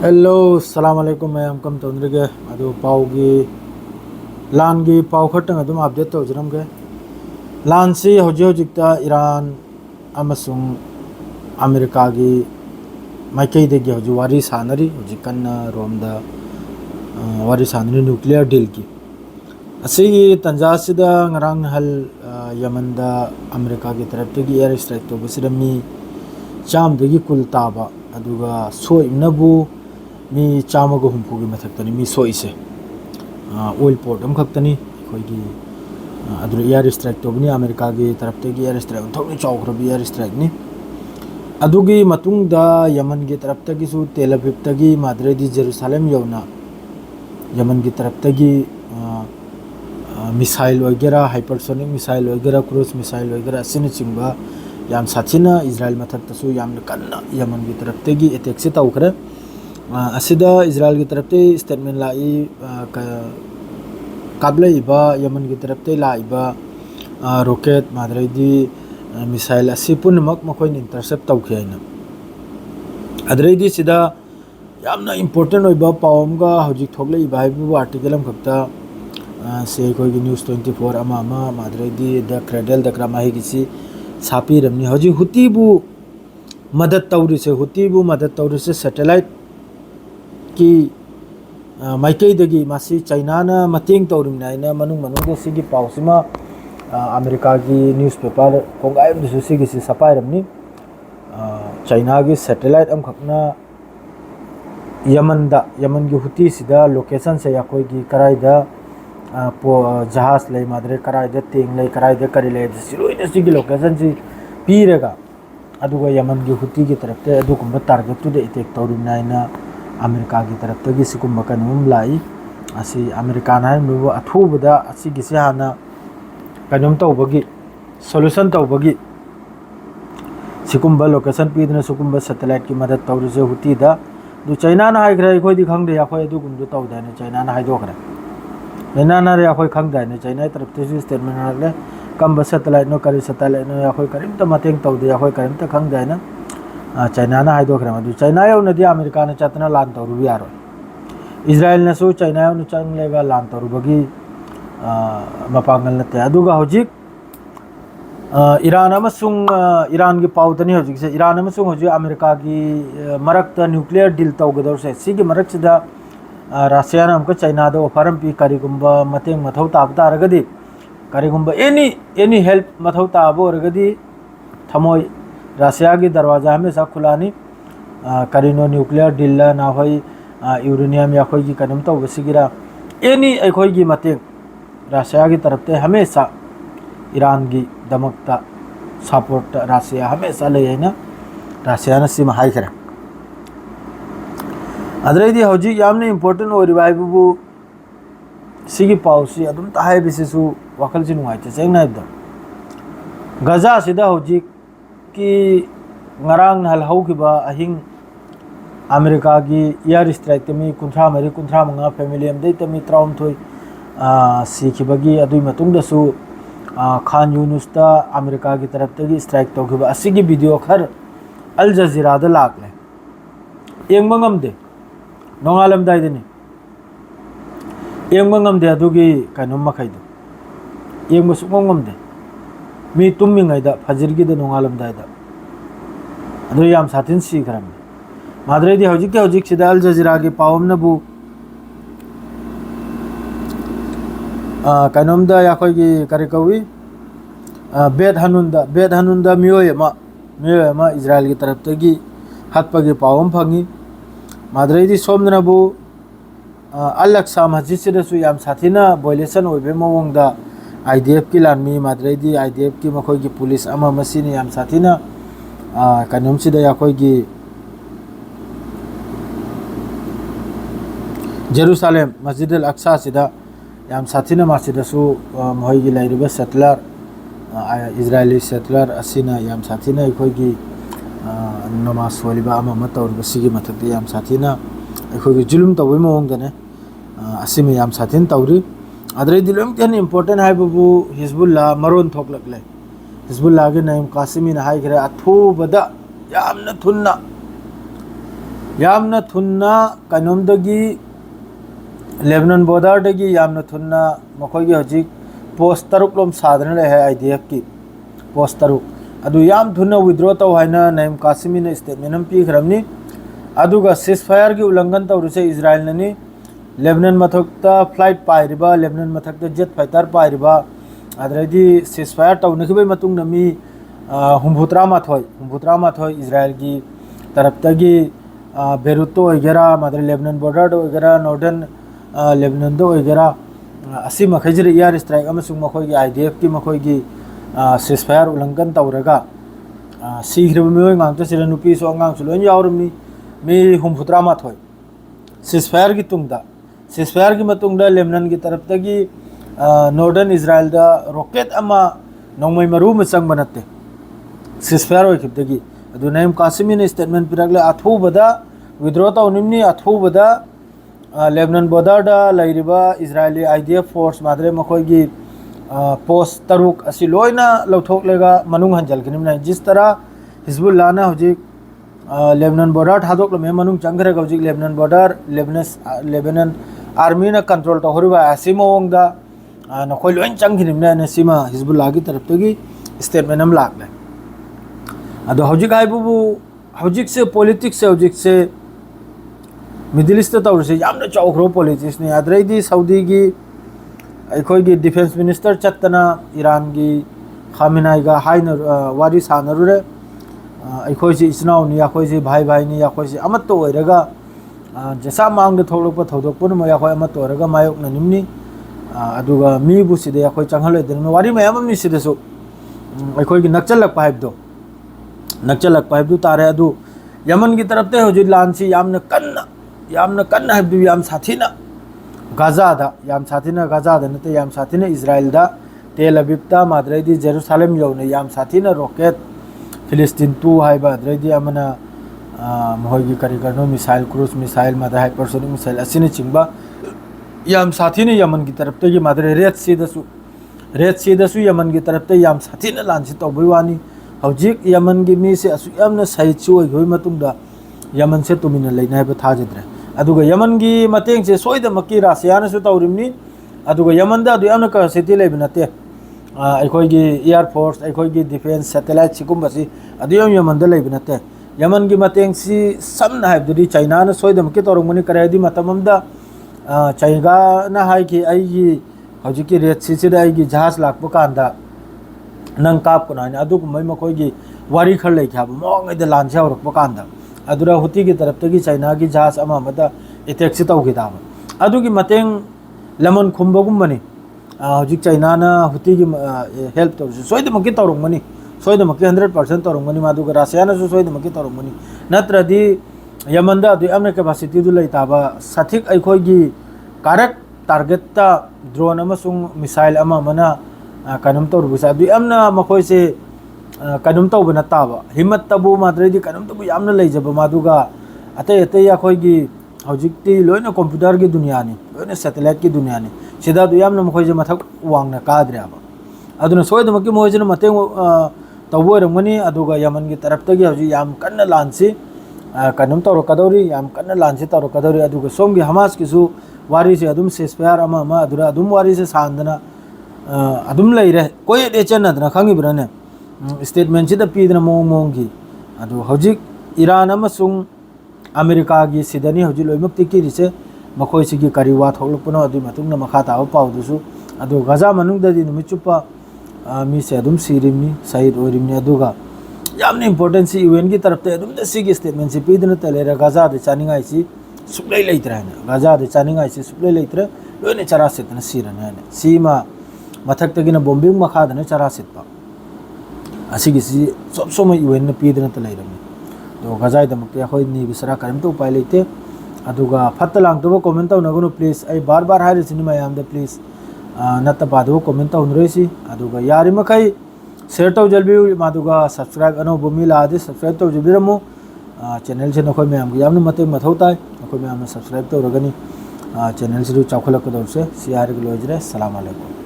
Hello सलाम अलैकुम मैं हमकम तोंद्रगे अदु पाउगी लानगी पाउ खटंग अदुम अपडेट तौजरमगे लानसी हौजी हौजिकता ईरान अमसुंग अमेरिकागी माइकैदगी हौजी वारी सानरी हौजी कन्ना रोमदा वारी सानरी न्यूक्लियर डील की असिगी तंजासिदा ngarang hal यमनदा अमेरिका की तरफ तगी एयर स्ट्राइक तो बसिदा मी चाम दगी कुल ताबा अदुगा सोइनबु मी चामग हुमफुगी मथक्तनी मी सोइसे ऑयल पोर्ट हम खक्तनी अखोइगी अदु एयर स्ट्राइक तो बनी अमेरिका की तरफ तगी एयर स्ट्राइक थोनी चौखरबी एयर स्ट्राइक नि अदुगी मतुंगदा यमन की तरफ तगी तेल अवीव तगी माद्रेदी जेरूसलम यौना यमन की तरफ तगी मिसाइल वगैरह हाइपरसोनिक मिसाइल वगैरह क्रूज मिसाइल वगैरह असिन चिंबा याम साथिना इजराइल मथक्तसु याम कन्ना यमन की तरफ तगी अटैक से तौखरे असिदा इजराइल की तरफ ते स्टेटमेंट लाई काबलेइबा यमन की तरफ ते लाइबा रॉकेट माद्रेदी मिसाइल असि पुनमक मखोइन इंटरसेप्ट तौखियाइना अद्रेदी सिदा यामना इंपोर्टेंट ओइबा पावमगा हौजिक थोगलेइबा हाइबु आर्टिकल हम खक्ता से कोई न्यूज़ 24 अमा माद्रेदी द क्रेडल द क्रामाही किसी सापी रमनी हौजी हुतीबु मदद तौरी से हुतीबु मदद तौरी से सैटेलाइट की माइकैदगी मासी चाइना ना मतेंग तौरिमनाइना मनुंग मनुंग सिगी पाउसिमा अमेरिका की न्यूज़पेपर कोंगायम दिसुसी किसी सपाइरमनी चाइना की सैटेलाइट अम खकना यमन की हुती सिदा लोकेशन से या कोई की कराइदा जहाज ले माद्रे कराइदा तेंग ले कराइदा करी ले सिरोइने सिगी लोकेशन से पीरेगा अदुगा यमन की हुती की तरफ ते अदुकुंबा टारगेट टू दे अटैक तौरिमनाइना अमेरिका की तरफ तगी सिकुंबा कनुम लाई असी अमेरिका ना मेबो अथुबदा असी गिसे हाना कनुम तौबगी सॉल्यूशन तौबगी सिकुंबा लोकेशन पीदना सिकुंबा सैटेलाइट की मदद तौरिसे हुतीदा दु चाइना ना हाइग्रा इखोइदी खंगदे याखोइ अदुकुंदु तौदाने चाइना ना हाइदोखरा चाइना ना रे याखोइ खंगदाने चाइना तरफ ते स्टेटमेंट हाले कम सैटेलाइट नो करी सैटेलाइट नो याखोइ करिमता मतेंग तौदे याखोइ करिमता खंगदाने चाइना ना हाइदोखरा मदु चाइना यौनदी अमेरिका ना चतना लान तौरु यारो इजराइल नसु चाइना यौन चंगलेगा लान तौरुबगी मपांगल नते अदुगा हौजिक ईरान ईरान की पाउतनी हौजिक से ईरान हौजिक अमेरिका की मरक्ता न्यूक्लियर डील तौगदौर से सिगी मरक्सिदा रशिया हमका चाइना दो ऑफर पी करिगुंबा मतेंग मथौ ताब तारगदी करिगुंबा एनी हेल्प मथौ ताब ओरगदी थमोय रशिया की दरवाजा हमेशा खुलानी करिनो न्यूक्लियर डील ना होई यूरेनियम या कोई की कदम तो बसिगिरा एनी अखोई की मतेंग रशिया की तरफ से हमेशा ईरान की दमकता सपोर्ट रशिया हमेशा ले ना रशिया सिम हाइखरे अदरेदी हौजी यामने इंपोर्टेंट ओरिबाइबु सिगी पाउसी अदुम ताहाय बिसिसु वखल जि नुवाइते सेंगना इदा गजा सिदा हौजी की ngarang hal haukiba ahing America की एयर स्ट्राइक तमी कुंथ्रा मरी कुंथ्रा मंगा फैमिली अमदे तमी त्राउम थोई सीखिबगी अदुई मतुंगदसु खान यूनुस्ता अमेरिका की तरफ तगी स्ट्राइक तौखिबा असिगी वीडियो खर अल जजीरा दा लाकले एंगमंगमदे नोंगालम दाइदनी एंगमंगमदे अदुगी कनुम मखैदो एंगम सुंगमदे मी तुमिंगैदा फजिरगी दा नोंगालम दाइदा अदु याम साथिन सीखरम माद्रेदी हौजिक सिदा अल जजीरा की पावमनबु कनोमदा याखोगी करिकवी बेद हनुंदा मियोयमा इजराइल की तरफ तगी हत्पगी पावम फंगी माद्रेदी सोमनबु अल-अक्सा मस्जिद सिदसु याम साथिना वायलेशन ओइबे मवंगदा आईडीएफ की लानमी माद्रेदी आईडीएफ की मखोगी पुलिस अमा मसिनी याम साथिना कनोम सिदा याखोगी जेरूसलम मस्जिद अल-अक्सा सिदा याम साथिना मासिदसु मोहिगी लाइरिबा सेटलर इजरायली सेटलर असिना याम साथिना अखोगी नमाज सोलिबा अमा मतौरबा सिगी मथक्ते याम साथिना अखोगी जुलुम तौबै मवंगदने असिमे याम साथिन तौरी अदरे दिलोम तेन इंपोर्टेंट हाइबु हिजबुल्ला मरोन थोकलकले हिजबुल्ला के नईम कासिमी ना हाइगरे अथुबदा यामना थुन्ना यामना थुन्ना कनोमदगी लेबनान बॉर्डर दगी यामना थुन्ना मखोगी हजिक पोस्ट तरुक लोम साधन रहे आईडीएफ की पोस्ट तरुक अदु याम थुन्ना विड्रॉ तौ हाइना नईम कासिमी ने स्टेटमेंट हम पीखरमनी अदुगा सीजफायर की उल्लंघन तौरुसे इजराइल ननी लेबनान मथक्ता फ्लाइट पाइरिबा लेबनान मथक्ता जेट फाइटर पाइरिबा अदरदी सीजफायर तौनखिबै मतुंग नमी हुम्भुत्रा माथोय इजराइल की तरफतगी बेरुतो वगैरह मादर लेबनान बॉर्डर वगैरह नॉर्दर्न लेबनान वगैरह असी मखैजर एयर स्ट्राइक अमसुंग मखोगी आईडीएफ की मखोगी सीजफायर उल्लंघन तौरगा सीख्रब मियोय गांगते सिर नुपी सो अंगांग सुलोन यावरमी मी हुम्भुत्रा माथोय सीजफायर की तुंगदा सीजफायर की मतुंगदा लेबनान की तरफतगी नॉर्दर्न इजराइल दा रॉकेट अमा नोंमै मरु मचंग बनते सीजफायर होइखिबदगी अदु नईम कासिमी ने स्टेटमेंट पिरगले अथुबदा विड्रॉ तौनिमनी अथुबदा लेबनान बॉर्डर दा लैरिबा इजरायली आईडीएफ फोर्स मादरे मखोगी पोस्ट तरुक असि लोइना लौथोकलेगा मनुंग हंजलगिनिमना जिस तरह हिजबुल्लाह ना हजिक लेबनान बॉर्डर थादोकलमे मनुंग चंगरेगा हजिक लेबनान बॉर्डर लेबनान आर्मी ना कंट्रोल तौहरिबा असि मवंगदा नखोय लोइन चंगिनिमना ने सिमा हिजबुल्लाह की तरफतगी स्टेटमेंट हम लागले अदो हजिक हाइबुबु हजिक से पॉलिटिक्स से हजिक से मिडिल ईस्ट तौरसे यामना चौखरो पॉलिटिक्स ने अदरैदी सऊदी की अखोगी डिफेंस मिनिस्टर चतना ईरान की खामिनाईगा हाइन वारी सानरुरे अखोजी इचनाउनी अखोजी भाई भाईनी अखोजी अमत्तो ओइरगा जसा मांग थोलप थोदोकपुन म अखोय अमत्तो ओइरगा मायोकना निमनी अदुगा मीबु सिदे अखोय चंगहलोइदन वारी मयामनि सिदसु अखोगी नक्चलक पाइबदु तारे अदु यमन की तरफ ते हजि लानसी यामना कन्ना हाइबदु याम साथीना गाजा नते याम साथीना इजराइल दा तेल अविवता माद्रेदी जेरूसलेम यौने याम साथीना रॉकेट फिलिस्तीन 2 हाइबा द्रेदी अमना मोहगी करिगरनो मिसाइल क्रूज मिसाइल मादा हाइपरसोनिक मिसाइल असिने चिंबा याम साथीना यमन की तरफ ते माद्रे रेड सी दसु यमन की तरफ ते याम साथीना लानसी तौबुवानी हौजिक यमन की मी से असु यामना साइचु होई मतुंगदा यमन से तुमिना लेना है थाजद्रे अदुगा यमन की मतेंग से सोइदमकी रासियानसु तौरिमनी अदुगा यमन दा यामना कैपेसिटी लेबनते अखोगी एयर फोर्स अखोगी डिफेंस सैटेलाइट सिकुंबसी अदुयम यमन दा लेबनते यमन की मतेंग सी समना हाइबदि चाइना न सोइदमकी तौरमनी करेदी मतममदा चाइगा ना हाइकी आइगी हौजिकी रेड सी से आइगी जहाज लाकप कांदा नंग काप कोनाने अदुगुमै मखोगी वारी खर लेख्याब मोंगैदा लानसे हौरकप कांदा अदुरा हुती की तरफतगी चाइना की जहाज अमदा एटेक से तौगिदाब अदुगी मतेंग लमन खुंबगुमबनी हजिक चाइना ना हुती की हेल्प तौरसे सोइदमकी तौरंगमनी सोइदमकी 100% तौरंगमनी मादुगा रासियानसु सोइदमकी तौरंगमनी नत्रदी यमनदा अदु अमने कैपेसिटी दु लैताबा सथिक अखोगी कारक टारगेट ता ड्रोन अमसुंग मिसाइल अमना कनम तौरबुसा अदु अमना मखोइसे कनम तौबना ताबा हिम्मत तबु माद्रेदी कनम तबु यामना लैजबा मादुगा अतै अखोगी हौजिकती लोइना कंप्यूटर की दुनिया ने लोइना सैटेलाइट की दुनिया ने सिदा दु यामना मखोइजे मथक वांगना काद्रेबा अदुना सोइदमकी मोइजेना मतेंग तौबोरमनी अदुगा यमन की तरफतगी हौजि याम कन्ना लानसी कनम तौरकदौरी याम कन्ना लानसी तौरकदौरी अदुगा सोमगी हमास किसु वारी से अदुम सेस्पेयर अमा अदुरा अदुम वारी से सांदना अदुम लैरे कोई देचनदना खंगिब्रने स्टेटमेंट से पीदना मोंगी अदु हौजिक ईरान अमसुंग अमेरिका की सिदनी हौजिक लोइमक तिकिरिसे मखोइ सिगी करी वा थोलपनो अदु मतुंगना मखा ताव पाउदुसु अदु गजा मनुंगददि नुमिचुपा मी से अदुम सीरिमनी सहीद ओरिमनी अदुगा यामने इंपोर्टेंट सी यूएन की तरफ ते अदुम सिगी स्टेटमेंट से पीदना तलेरा गजा दे चानिंगाई सी सुप्लै लैत्रने गजा दे चानिंगाई सी सुप्लै लैत्र लोइने चरासेतना सीरने सीमा मथक्तगिना बॉम्बिंग मखादने चरासेतपा असिगी सब सोम यूएन पीदना तलैरमी तो गजाइदमक्ते अखोइ निबिसरा करिमतो उपाय लेते अदुगा फत्त लांगतबो कमेंट तौनगुनु प्लीज आई बार बार हाइरिसिनि मयामदा प्लीज नत्त पादबो कमेंट तौनरेसी अदुगा यारिमखै शेयर तौजलबियु मादुगा सब्सक्राइब अनौबो मी लादे सब्सक्राइब तौजबिरमु चैनल से नखोइ मयामगी यामना मते मथौ ताइ नखोइ मयामना सब्सक्राइब तौरगनी चैनल से चाखलकदौसे सियारग लोइजरे अस्सलाम वालेकुम।